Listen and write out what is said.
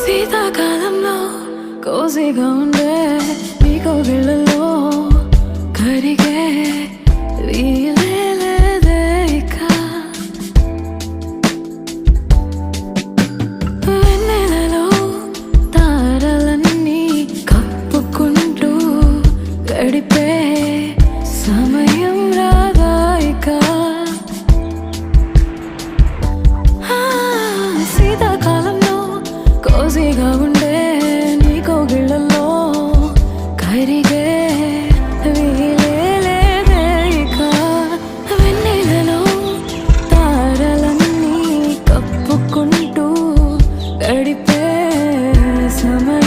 శీతాకాలంలో కోసిగా ఉండే నీ కోగిళ్ళలో కరిగే వీలే లేదే ఇక. వెన్నెలలో తారలన్నీ కప్పుకుంటూ గడిపే సమయం రాదా ఇక. శీతాకాలంలో కోసిగా ఉండే నీ కోగిళ్ళలో కరిగే వీలే లేదే ఇక. వెన్నెలలో తారలన్నీ కప్పుకుంటూ గడిపే సమయం